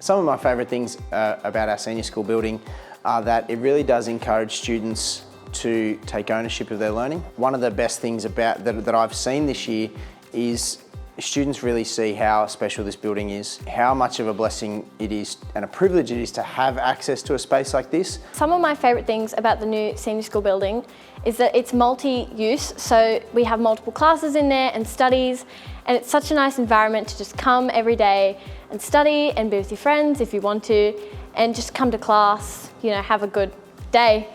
Some of my favourite things about our senior school building are that it really does encourage students to take ownership of their learning. One of the best things about that I've seen this year is students really see how special this building is, how much of a blessing it is and a privilege it is to have access to a space like this. Some of my favourite things about the new senior school building is that it's multi-use, so we have multiple classes in there and studies, and it's such a nice environment to just come every day and study and be with your friends if you want to, and just come to class, you know, have a good day.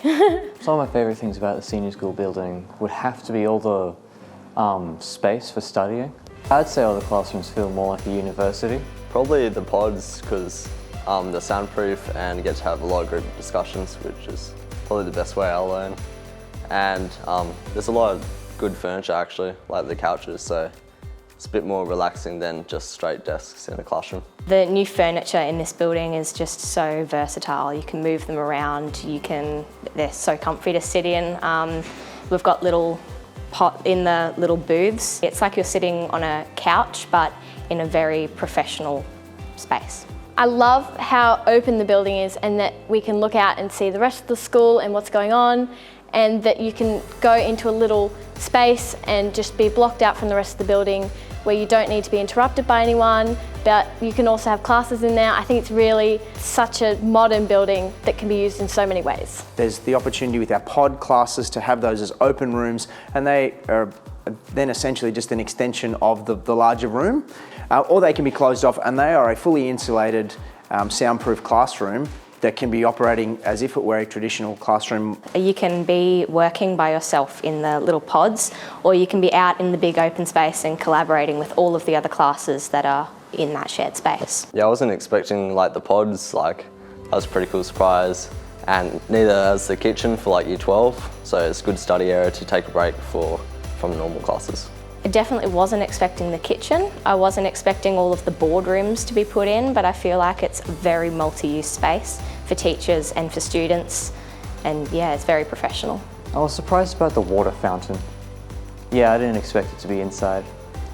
Some of my favourite things about the senior school building would have to be all the space for studying. I'd say all the classrooms feel more like a university. Probably the pods, because they're soundproof and you get to have a lot of group discussions, which is probably the best way I'll learn. And there's a lot of good furniture actually, like the couches, so it's a bit more relaxing than just straight desks in a classroom. The new furniture in this building is just so versatile. You can move them around, they're so comfy to sit in. We've got little pot in the little booths. It's like you're sitting on a couch, but in a very professional space. I love how open the building is and that we can look out and see the rest of the school and what's going on, and that you can go into a little space and just be blocked out from the rest of the building where you don't need to be interrupted by anyone, but you can also have classes in there. I think it's really such a modern building that can be used in so many ways. There's the opportunity with our pod classes to have those as open rooms, and they are then essentially just an extension of the larger room, or they can be closed off, and they are a fully insulated, soundproof classroom that can be operating as if it were a traditional classroom. You can be working by yourself in the little pods, or you can be out in the big open space and collaborating with all of the other classes that are in that shared space. Yeah, I wasn't expecting like the pods, that was a pretty cool surprise. And neither has the kitchen for like year 12, so it's a good study area to take a break from normal classes. I definitely wasn't expecting the kitchen. I wasn't expecting all of the boardrooms to be put in, but I feel like it's a very multi-use space for teachers and for students, and yeah, it's very professional. I was surprised about the water fountain. Yeah, I didn't expect it to be inside,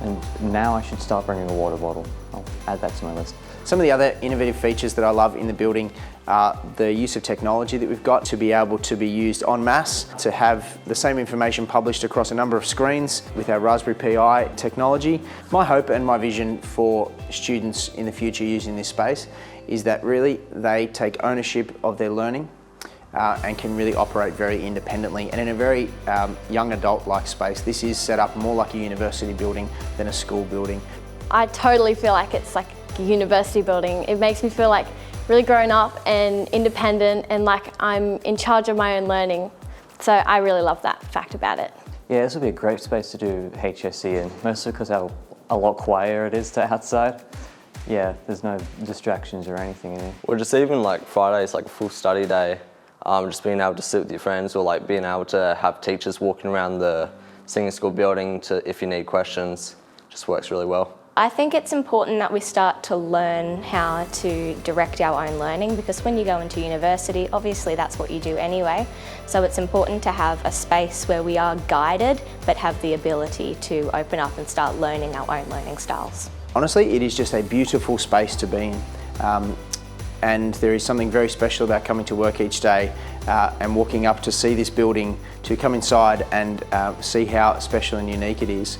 and now I should start bringing a water bottle. I'll add that to my list. Some of the other innovative features that I love in the building are the use of technology that we've got to be able to be used en masse, to have the same information published across a number of screens with our Raspberry Pi technology. My hope and my vision for students in the future using this space is that really they take ownership of their learning and can really operate very independently, and in a very young adult-like space. This is set up more like a university building than a school building. I totally feel like it's like a university building. It makes me feel like really grown up and independent, and like I'm in charge of my own learning. So I really love that fact about it. Yeah, this would be a great space to do HSC in, mostly because how a lot quieter it is to outside. Yeah, there's no distractions or anything in here. Or just even like Friday's like a full study day, just being able to sit with your friends, or like being able to have teachers walking around the senior school building if you need questions, just works really well. I think it's important that we start to learn how to direct our own learning, because when you go into university, obviously that's what you do anyway. So it's important to have a space where we are guided, but have the ability to open up and start learning our own learning styles. Honestly, it is just a beautiful space to be in. And there is something very special about coming to work each day and walking up to see this building, to come inside and see how special and unique it is.